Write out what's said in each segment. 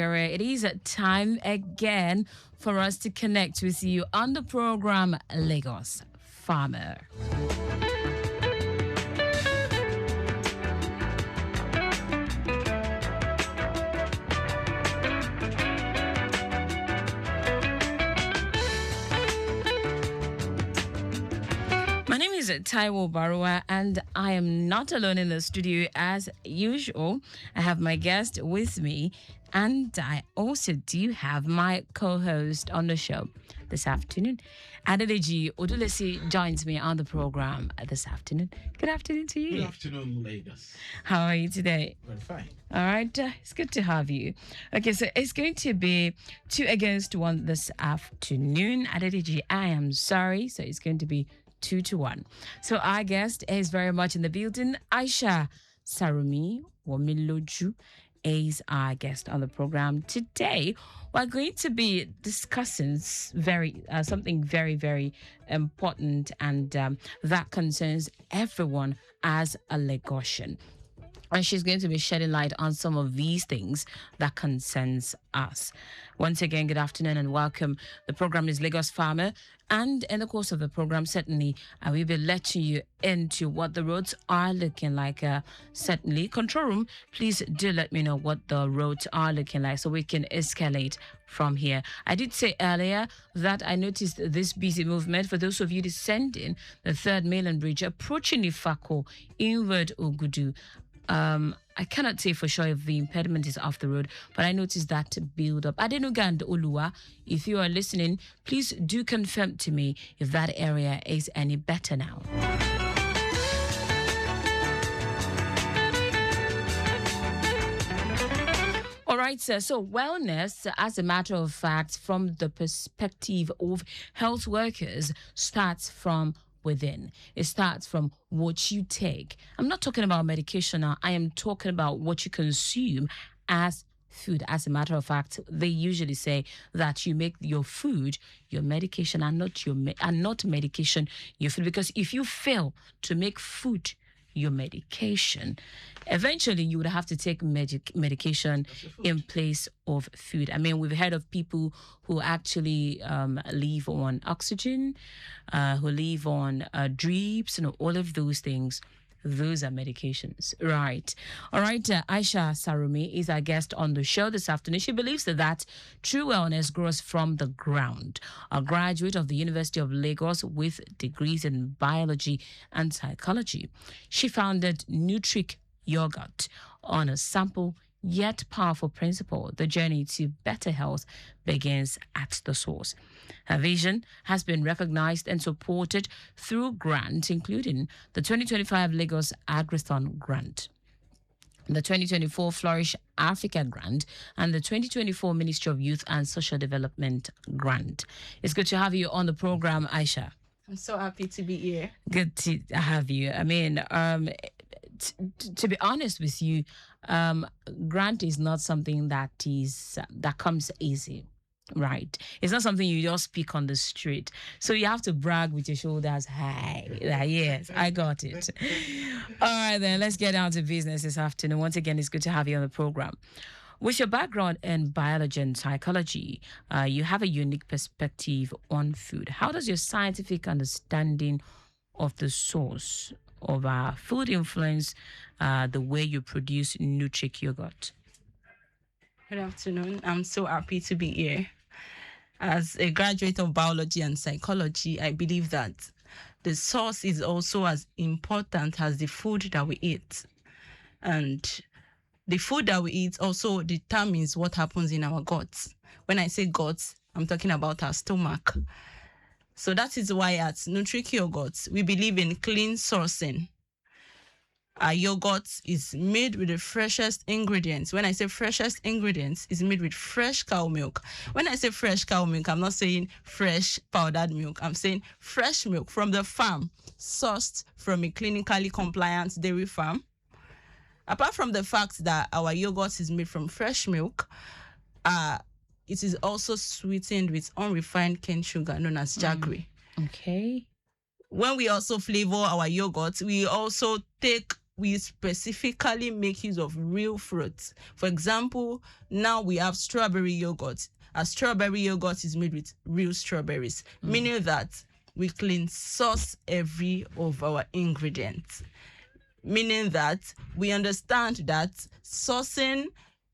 It is time again for us to connect with you on the program Lagos Farmer. My name is Taiwo Baruwa, and I am not alone in the studio as usual. I have my guest with me, and I also do have my co-host on the show this afternoon. Adedeji Odulesi joins me on the program this afternoon. Good afternoon to you. Good afternoon, Lagos. How are you today? We're fine. All right, it's good to have you. Okay, so it's going to be 2 against 1 this afternoon. Adedeji, I am sorry, so it's going to be 2-1. So our guest is very much in the building. Aisha Sarumi Wamiloju is our guest on the program today. We're going to be discussing something very, very important, and that concerns everyone as a Lagosian. And she's going to be shedding light on some of these things that concerns us. Once again, good afternoon and welcome. The program is Lagos Farmer. And in the course of the program, certainly, I will be letting you into what the roads are looking like. Certainly, control room, please do let me know what the roads are looking like so we can escalate from here. I did say earlier that I noticed this busy movement for those of you descending the third mainland bridge approaching Ifako inward Ogudu. I cannot say for sure if the impediment is off the road, but I noticed that build up. Adenuga and Oluwa, if you are listening, please do confirm to me if that area is any better now. All right, sir. So wellness, as a matter of fact, from the perspective of health workers, starts from within. It starts from what you take. I'm not talking about medication now. I am talking about what you consume as food. As a matter of fact, they usually say that you make your food your medication and not medication your food, because if you fail to make food your medication, eventually you would have to take medication in place of food. I mean, we've heard of people who actually live on oxygen, who live on drips, and all of those things. Those are medications, right? All right, Aisha Sarumi is our guest on the show this afternoon. She believes that true wellness grows from the ground. A graduate of the University of Lagos with degrees in biology and psychology, she founded Nutric Yogurt on a simple yet powerful principle. The journey to better health begins at the source. Her vision has been recognized and supported through grants, including the 2025 Lagos Agrithon Grant, the 2024 Flourish Africa Grant, and the 2024 Ministry of Youth and Social Development Grant. It's good to have you on the program, Aisha. I'm so happy to be here. Good to have you. I mean, to be honest with you, grant is not something that comes easy, right? It's not something you just speak on the street. So you have to brag with your shoulders high. Yes, I got it. All right, then let's get down to business this afternoon. Once again, it's good to have you on the program. With your background in biology and psychology, you have a unique perspective on food. How does your scientific understanding of the source of our food influence the way you produce Nutric Yogurt? Good afternoon. I'm so happy to be here. As a graduate of biology and psychology, I believe that the source is also as important as the food that we eat. And the food that we eat also determines what happens in our guts. When I say guts, I'm talking about our stomach. So that is why at Nutric Yogurt, we believe in clean sourcing. Our yogurt is made with the freshest ingredients. When I say freshest ingredients, it's made with fresh cow milk. When I say fresh cow milk, I'm not saying fresh powdered milk. I'm saying fresh milk from the farm, sourced from a clinically compliant dairy farm. Apart from the fact that our yogurt is made from fresh milk, it is also sweetened with unrefined cane sugar known as jaggery. Okay. When we also flavor our yogurt, we also take we specifically make use of real fruits. For example, now we have strawberry yogurt. A strawberry yogurt is made with real strawberries, meaning that we clean source every of our ingredients. Meaning that we understand that sourcing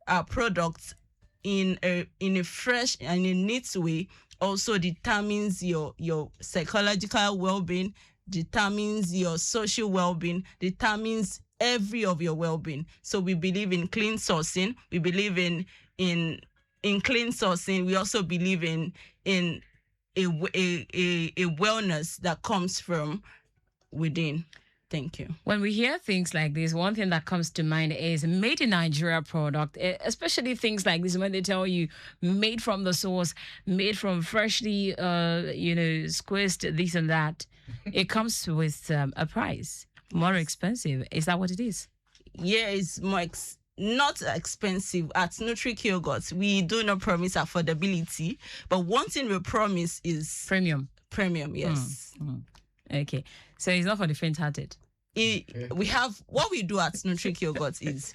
our products in a fresh and a neat way also determines your psychological well-being, determines your social well-being, determines every of your well-being. So we believe in clean sourcing. We believe in clean sourcing. We also believe in a wellness that comes from within. Thank you. When we hear things like this, one thing that comes to mind is made in Nigeria product, especially things like this when they tell you made from the source, made from freshly, squeezed this and that. It comes with a price, more expensive. Is that what it is? Yeah, it's not expensive. At Nutric Yogurt, we do not promise affordability, but one thing we promise is premium. Premium, yes. Okay, so it's not for the faint-hearted. We have what we do at Nutric Yogurt is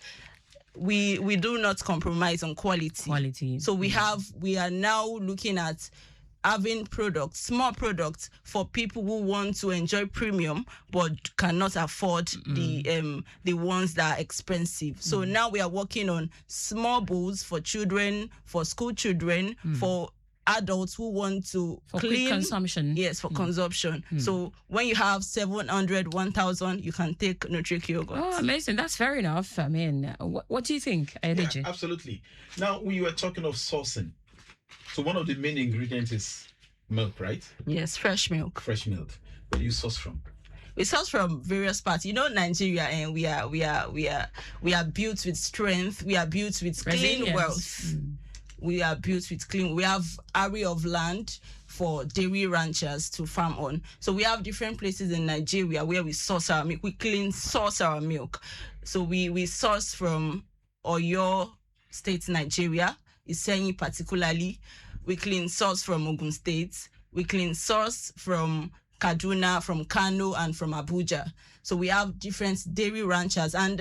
we do not compromise on quality. So we are now looking at having small products for people who want to enjoy premium but cannot afford the ones that are expensive. So now we are working on small bowls for children, for school children, for adults who want to for clean quick consumption. Yes, for consumption. So when you have 700, 1,000, you can take Nutric Yogurt. Oh, amazing. That's fair enough. I mean, what do you think, Adedeji? Yeah, absolutely. Now, we were talking of sourcing. So one of the main ingredients is milk, right? Yes, fresh milk. Fresh milk. Where do you source from? We source from various parts. Nigeria, and we are built with strength. We are built with clean wealth. We are built with clean. We have area of land for dairy ranchers to farm on. So we have different places in Nigeria where we source our milk. We source our milk. So we source from Oyo State, Nigeria, Isenyi particularly. We source from Ogun State. We source from Kaduna, from Kano, and from Abuja. So we have different dairy ranchers. And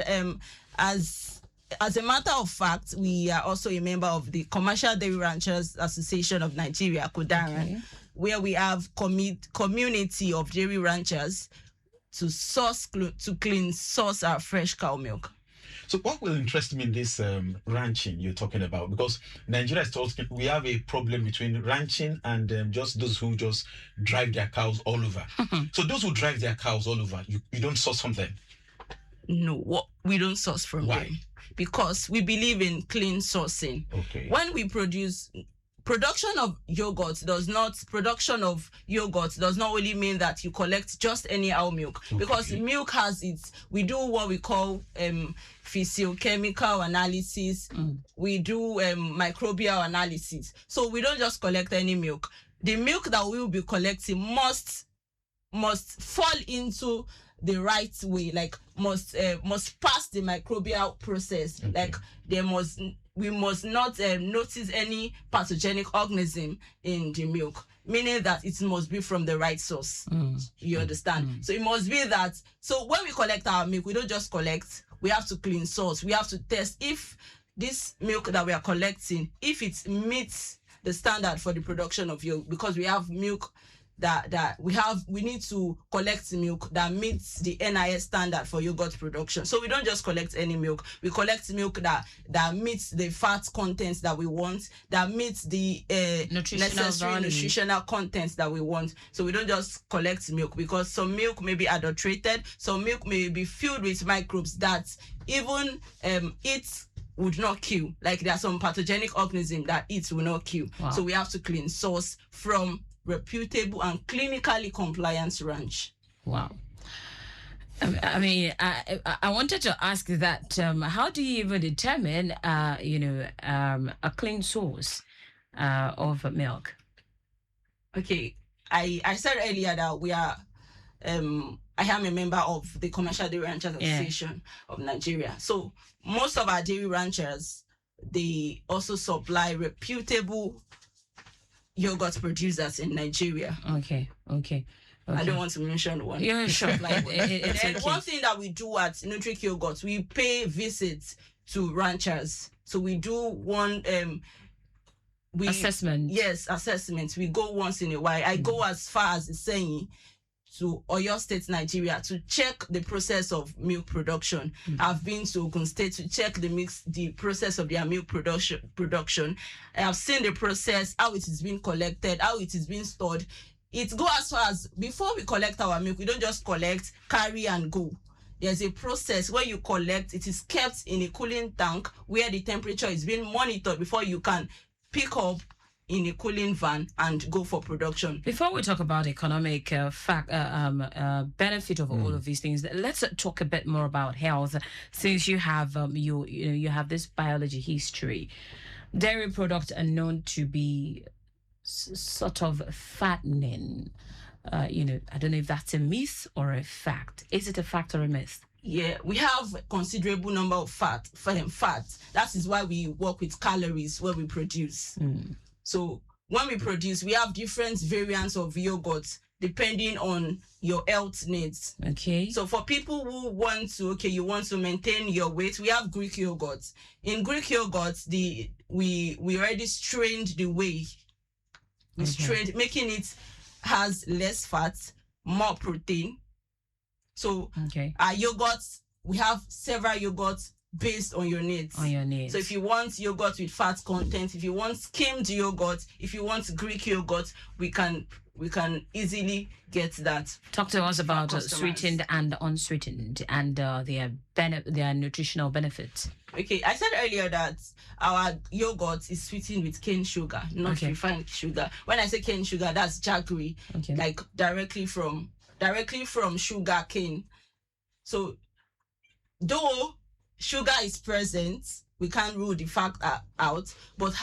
as a matter of fact, we are also a member of the Commercial Dairy Ranchers Association of Nigeria, Kodaran, where we have community of dairy ranchers to clean source our fresh cow milk. So what will interest me in this ranching you're talking about? Because Nigeria is talking, we have a problem between ranching and just those who just drive their cows all over. So those who drive their cows all over, you don't source from them? No, we don't source from them. Because we believe in clean sourcing. Okay. When we production of yogurt does not only mean that you collect just any milk. Okay. Because milk has we do what we call physiochemical analysis. We do microbial analysis. So we don't just collect any milk. The milk that we will be collecting must fall into the right way, like must pass the microbial process. Okay. Like we must not notice any pathogenic organism in the milk, meaning that it must be from the right source. You understand? So it must be that. So when we collect our milk, we don't just collect. We have to clean source. We have to test if this milk that we are collecting, if it meets the standard for the production of yogurt, because we have milk that we need to collect milk that meets the NIS standard for yogurt production. So we don't just collect any milk. We collect milk that meets the fat contents that we want, that meets the necessary nutritional contents that we want. So we don't just collect milk, because some milk may be adulterated, some milk may be filled with microbes that even it would not kill. Like there are some pathogenic organisms that it will not kill. Wow. So we have to clean source from reputable and clinically compliant ranch. Wow. I mean, I wanted to ask that how do you even determine, a clean source of milk? Okay, I said earlier that we are, I am a member of the Commercial Dairy Ranchers Association of Nigeria. So most of our dairy ranchers, they also supply reputable yogurt producers in Nigeria. Okay. I don't want to mention one. Yeah, sure. Like, it's And okay. one thing that we do at Nutric Yogurt, we pay visits to ranchers. So we do one assessment. Yes, assessment. We go once in a while. I go as far as saying to Oyo State, Nigeria, to check the process of milk production. I've been to Ogun State to check the process of their milk production. I have seen the process, how it is being collected, how it is being stored. It goes as far as before we collect our milk, we don't just collect, carry and go. There's a process where you collect, it is kept in a cooling tank where the temperature is being monitored before you can pick up in a cooling van and go for production. Before we talk about economic benefit of all of these things, let's talk a bit more about health. Since you have you have this biology history, dairy products are known to be sort of fattening. I don't know if that's a myth or a fact. Is it a fact or a myth? Yeah, we have a considerable number of fat. That is why we work with calories when we produce. So when we produce, we have different variants of yogurt depending on your health needs. Okay. So for people who want to, you want to maintain your weight, we have Greek yogurt. In Greek yogurt, we already strained the whey. We strained, making it has less fat, more protein. So our yogurts, we have several yogurts based on your needs. So if you want yogurt with fat content, if you want skimmed yogurt, if you want Greek yogurt, we can easily get that. Talk to us about sweetened and unsweetened and their nutritional benefits. Okay, I said earlier that our yogurt is sweetened with cane sugar, not refined sugar. When I say cane sugar, that's jaggery, like directly from sugar cane. So though sugar is present, we can't rule the fact out, but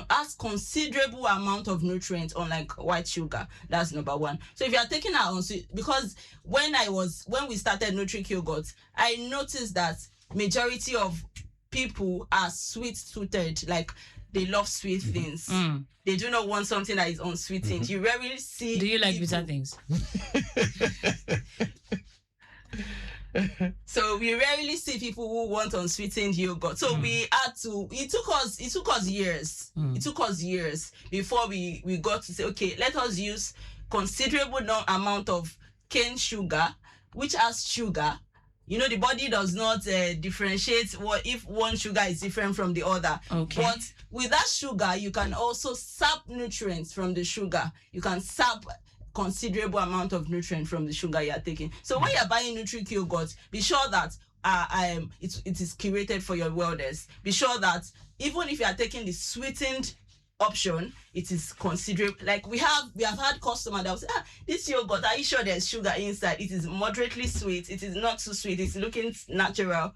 has considerable amount of nutrients, unlike white sugar. That's number one. So if you are taking our own sweet, because when we started Nutric Yogurt, I noticed that majority of people are sweet-tooted, like they love sweet things. They do not want something that is unsweetened. You rarely see. Do you like bitter things? So we rarely see people who want unsweetened yogurt. So we had to. It took us years. It took us years before we got to say, okay, let us use considerable amount of cane sugar, which has sugar. The body does not differentiate what if one sugar is different from the other. But with that sugar, you can also sap nutrients from the sugar. You can sap considerable amount of nutrient from the sugar you are taking. So when you're buying Nutric Yogurt, be sure that it is curated for your wellness. Be sure that even if you are taking the sweetened option, it is considerable. Like we have had customers that will say, this yogurt, are you sure there's sugar inside? It is moderately sweet. It is not too sweet. It's looking natural.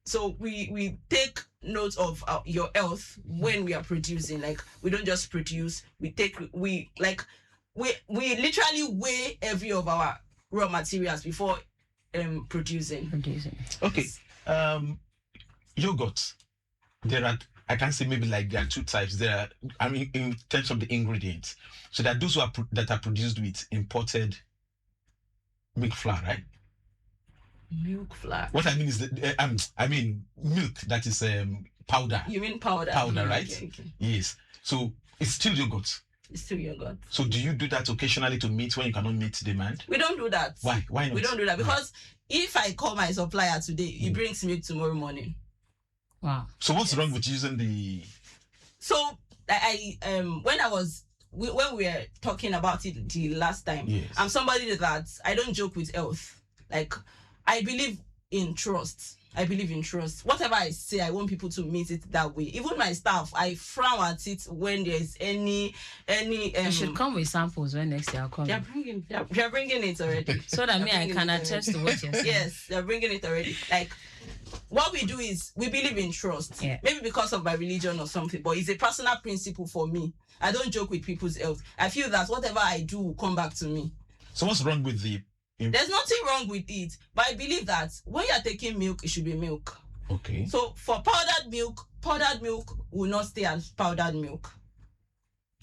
So we take note of your health when we are producing. Like we don't just produce. We literally weigh every of our raw materials before producing. Okay. Yogurt. I can say maybe like there are two types. In terms of the ingredients. So there are those that are produced with imported milk flour, right? Milk flour. What I mean is milk that is powder. You mean powder? Powder, right? Okay. Yes. So it's still yogurt. It's still yogurt. So do you do that occasionally to meet when you cannot meet demand? We don't do that. Why? Why not? We don't do that because if I call my supplier today, he brings milk tomorrow morning. Wow. So what's wrong with using the? So when we were talking about it the last time, I'm somebody that I don't joke with health. Like I believe in trust. Whatever I say, I want people to meet it that way. Even my staff, I frown at it when there's any. You should come with samples when next year I'll come. They're bringing it already. So that I can attest to what you're saying. Yes, they're bringing it already. Like what we do is we believe in trust. Yeah. Maybe because of my religion or something, but it's a personal principle for me. I don't joke with people's health. I feel that whatever I do will come back to me. So what's wrong with the? There's nothing wrong with it, but I believe that when you're taking milk, it should be milk. Okay. So for powdered milk will not stay as powdered milk.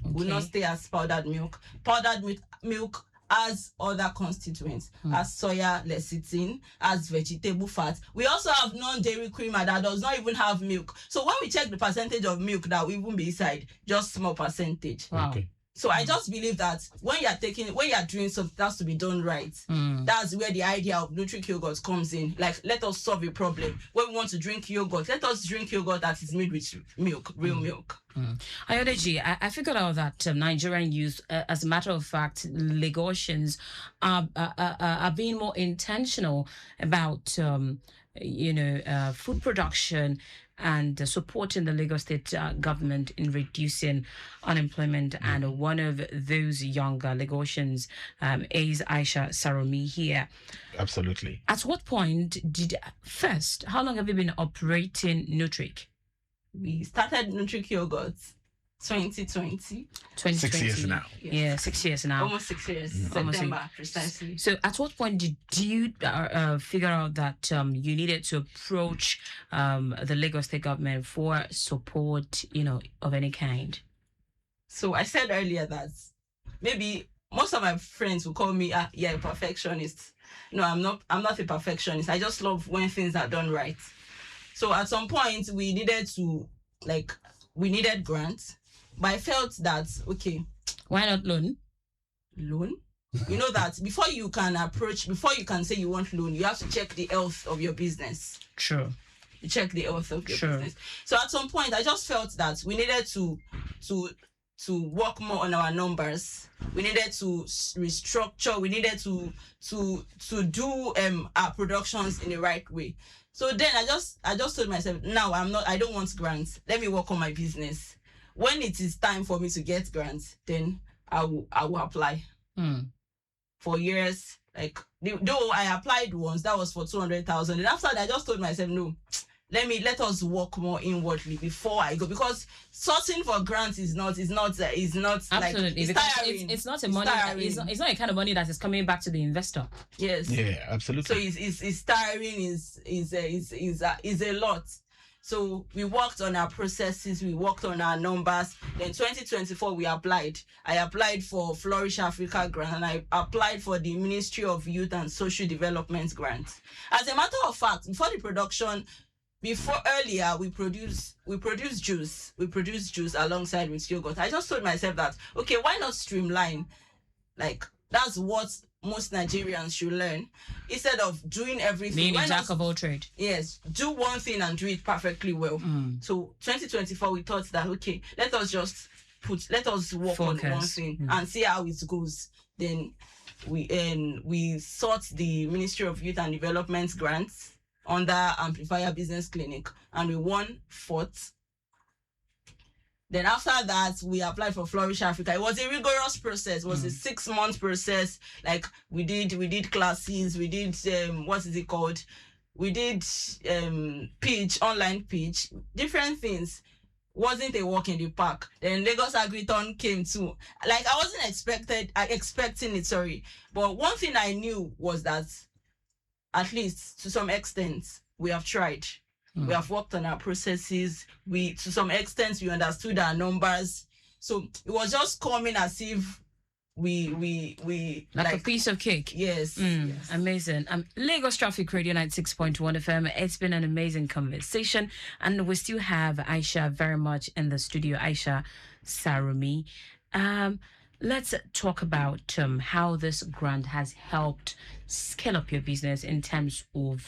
Okay. Will not stay as powdered milk. Powdered milk as other constituents, as soya lecithin, as vegetable fat. We also have non-dairy creamer that does not even have milk. So when we check the percentage of milk that will even be inside, just small percentage. Wow. Okay. So I just believe that when you're doing something that has to be done right, that's where the idea of Nutri yogurt comes in. Like, let us solve a problem. When we want to drink yogurt, let us drink yogurt that is made with milk, real milk. Adedeji, I figured out that Nigerian youth, as a matter of fact, Lagosians are being more intentional about, food production and supporting the Lagos State government in reducing unemployment. And one of those younger Lagosians is Aisha Sarumi here. Absolutely. At what point how long have you been operating Nutric? We started Nutri yogurt 2020. 6 years now. Yeah, 6 years now. Almost 6 years. September, precisely. So at what point did you figure out that you needed to approach the Lagos State government for support, of any kind? So I said earlier that maybe most of my friends will call me, a perfectionist. No, I'm not a perfectionist. I just love when things are done right. So at some point we needed grants, but I felt that, okay. Why not loan? Loan? You know that before you can say you want loan, you have to check the health of your business. Sure. You check the health of your business. So at some point, I just felt that we needed to work more on our numbers. We needed to restructure. We needed to do our productions in the right way. So then I just told myself, now I don't want grants. Let me work on my business. When it is time for me to get grants, then I will apply. For years, though I applied once, that was for 200,000. And after that, I just told myself, no, let us work more inwardly before I go, because sourcing for grants is not absolutely, like, it's tiring. It's not a money. It's not a kind of money that is coming back to the investor. Yes. Yeah, absolutely. So it's tiring. Is a lot. So we worked on our processes, we worked on our numbers. Then 2024 we applied. I applied for Flourish Africa grant, and I applied for the Ministry of Youth and Social Development grant. As a matter of fact, earlier we produce juice. We produce juice alongside with yogurt. I just told myself that, okay, why not streamline? Like, that's what most Nigerians should learn. Instead of doing everything, being a jack of all trade. Yes, do one thing and do it perfectly well. So 2024 we thought that, okay, let us work on one thing and see how it goes. Then we sought the Ministry of Youth and Development grants under Amplifier Business Clinic, and we won 4th. Then after that, we applied for Flourish Africa. It was a rigorous process. It was a 6-month process. Like, we did classes. We did what is it called? We did online pitch, different things. Wasn't a walk in the park. Then Lagos Agriton came too. Like, I wasn't expecting it. Sorry, but one thing I knew was that, at least to some extent, we have tried. We have worked on our processes. To some extent, we understood our numbers. So it was just coming as if we like a piece of cake. Yes. Yes. Amazing. Lagos Traffic Radio 96.1 FM. It's been an amazing conversation, and we still have Aisha very much in the studio. Aisha Sarumi. Let's talk about how this grant has helped scale up your business in terms of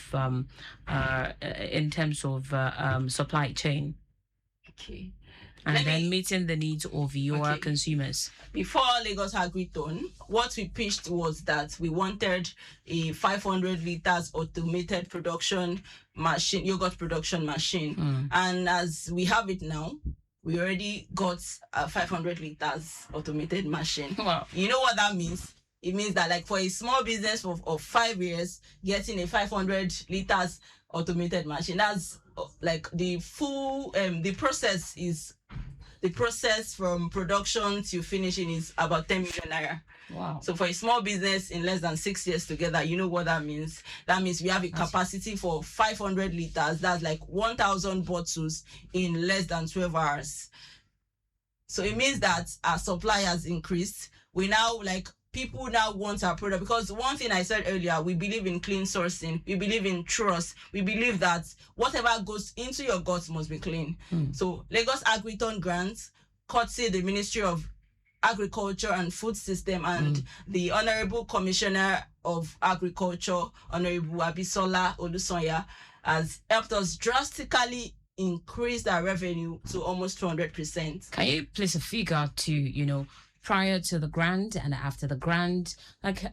supply chain. Okay. And then meeting the needs of your consumers. Before Lagos Agriton, what we pitched was that we wanted a 500 liters automated production machine, yogurt production machine. And as we have it now, we already got a 500 liters automated machine. Wow. You know what that means? It means that, like, for a small business of 5 years, getting a 500 liters automated machine, that's like the full, the process from production to finishing is about 10 million naira. Wow. So for a small business in less than 6 years together, you know what that means? That means we have a capacity for 500 liters. That's like 1,000 bottles in less than 12 hours. So it means that our supply has increased. We now, like, people now want our product, because one thing I said earlier, we believe in clean sourcing, we believe in trust, we believe that whatever goes into your guts must be clean. So Lagos Agriton grants, courtesy the Ministry of Agriculture and Food System and the Honorable Commissioner of Agriculture, Honorable Abisola Olusonya, has helped us drastically increase our revenue to almost 200%. Can you place a figure to, prior to the grant and after the grant? Like,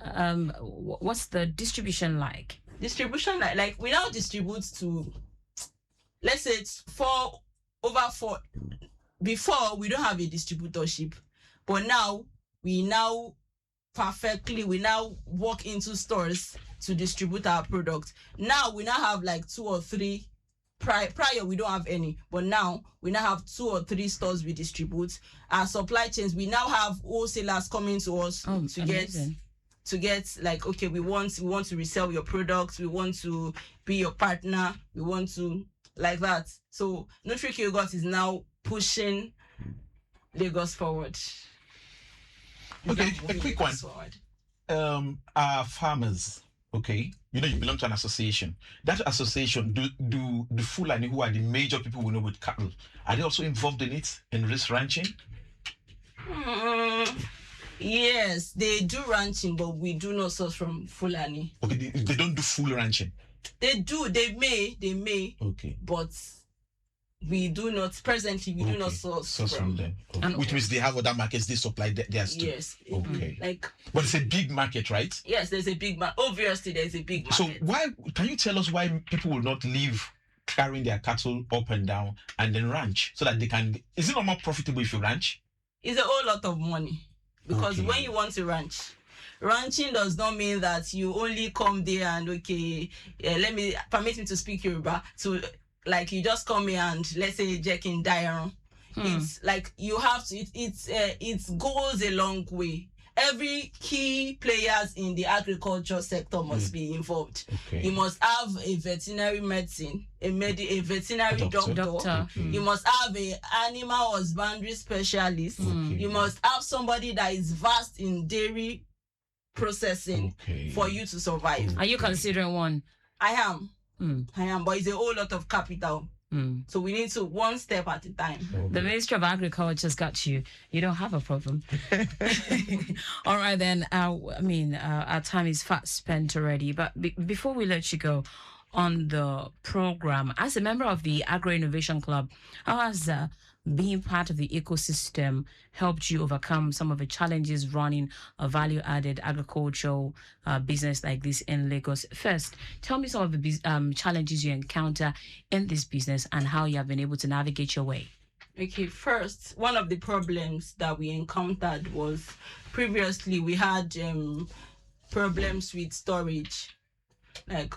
what's the distribution like? Distribution, like we now distribute to, let's say it's over four. Before, we don't have a distributorship, but now we now walk into stores to distribute our product. Now we now have like 2 or 3. Prior we don't have any, but now we now have 2 or 3 stores we distribute. Our supply chains, we now have wholesalers coming to us to get like, okay, we want to resell your products, we want to be your partner, we want to like that. So Nutri Yogurt is now pushing Lagos forward. Okay, a quick one. Our farmers, okay, you belong to an association. That association, do the Fulani, who are the major people we know with cattle, are they also involved in it, in this ranching? Yes, they do ranching, but we do not source from Fulani. Okay, they don't do full ranching. They do. They may. Okay. But we do not. Presently, we do not source from them. Okay. Which means they have other markets they supply theirs to. Yes. Okay. But it's a big market, right? Yes, there's a big market. Obviously, there's a big market. So can you tell us why people will not leave carrying their cattle up and down and then ranch so that they can? Is it not more profitable if you ranch? It's a whole lot of money, because when you want to ranch, ranching does not mean that you only come there and permit me to speak Yoruba, to like you just come here and let's say Jack in Diaron. It's like you have to. It goes a long way. Every key players in the agriculture sector must be involved. Okay. You must have a veterinary medicine, a veterinary doctor. Okay. You must have a animal husbandry specialist. You must have somebody that is vast in dairy processing for you to survive. Are you considering one? I am, but it's a whole lot of capital. So we need to one step at a time. The Ministry of Agriculture's got you. You don't have a problem. All right, then. Our time is fast spent already. But before we let you go on the program, as a member of the Agro Innovation Club, how has being part of the ecosystem helped you overcome some of the challenges running a value-added agricultural business like this in Lagos? First, tell me some of the challenges you encounter in this business and how you have been able to navigate your way. Okay, first, one of the problems that we encountered was previously we had problems with storage. Like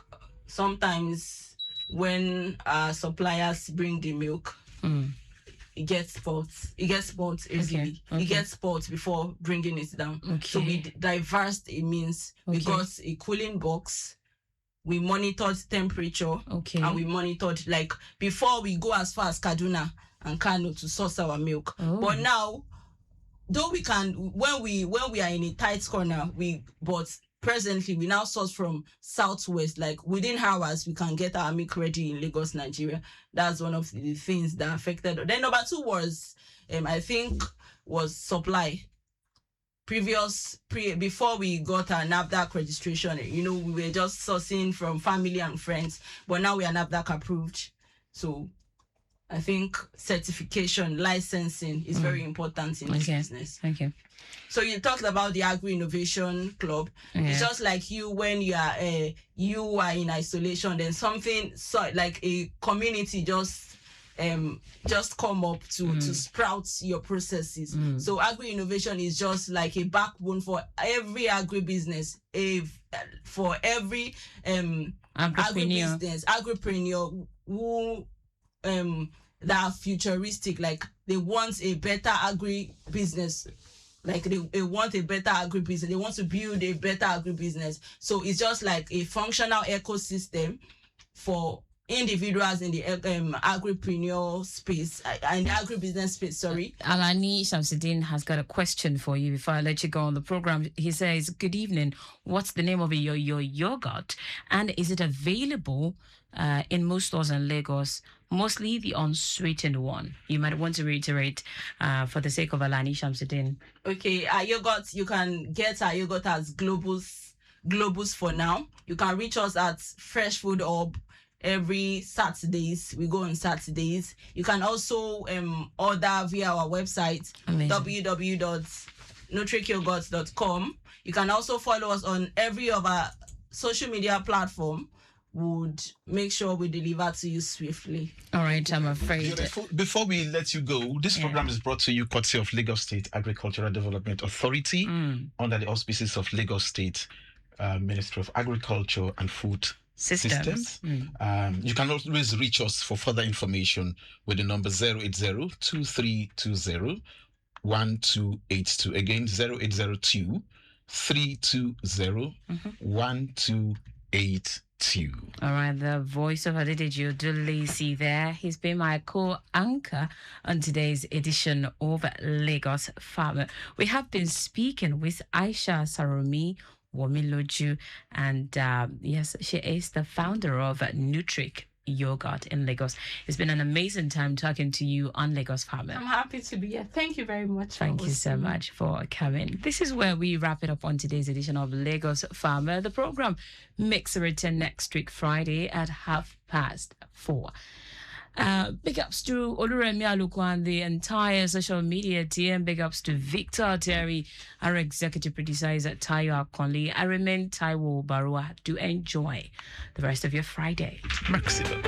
sometimes when our suppliers bring the milk, it gets spoiled easily. Okay. It gets spoiled before bringing it down. Okay. So we diversed a means. We got a cooling box. We monitored temperature. Okay. And we monitored, like, before we go as far as Kaduna and Kano to source our milk. But now, though we can, when we are in a tight corner, but presently we now source from southwest. Like within hours, we can get our milk ready in Lagos, Nigeria. That's one of the things that affected. Then number 2 was, I think, was supply. Before we got our NAFDAC registration, we were just sourcing from family and friends, but now we are NAFDAC approved. So I think certification, licensing is very important in this business. Okay. So you talked about the Agro Innovation Club. It's just like you, when you are in isolation, then something like a community just come up to sprout your processes. So Agro Innovation is just like a backbone for every agribusiness, for every agripreneur who that are futuristic, like they want a better agribusiness. Like they want a better agribusiness. They want to build a better agribusiness. So it's just like a functional ecosystem for individuals in the agripreneur space, in the agribusiness space, sorry. Alani Shamsuddin has got a question for you before I let you go on the program. He says, good evening. What's the name of your yogurt? And is it available in most stores in Lagos? Mostly the unsweetened one. You might want to reiterate for the sake of Alani Shamsuddin. Okay, our yogurt, you can get our yogurt as Globus for now. You can reach us at Fresh Food Hub every Saturdays. We go on Saturdays. You can also order via our website, www.nutricyogurt.com. You can also follow us on every of our social media platform. Would make sure we deliver to you swiftly. All right, I'm afraid. Before we let you go, this program is brought to you courtesy of Lagos State Agricultural Development Authority under the auspices of Lagos State Ministry of Agriculture and Food Systems. You can always reach us for further information with the number 080-2320-1282. Again, 0802-320-1282. All right, the voice of Adedeji Odulesi there. He's been my co-anchor on today's edition of Lagos Farmer. We have been speaking with Aisha Saromi Womiloju, and yes, she is the founder of Nutric Yogurt in Lagos. It's been an amazing time talking to you on Lagos Farmer. I'm happy to be here. Thank you very much. Thank you so much for coming. This is where we wrap it up on today's edition of Lagos Farmer. The program makes a return next week, Friday at 4:30. Big ups to Oluremi Aluko and the entire social media team. Big ups to Victor Terry, our executive producer is at Taiwo Baruwa. I remain Taiwo Baruwa. Do enjoy the rest of your Friday. Maximum.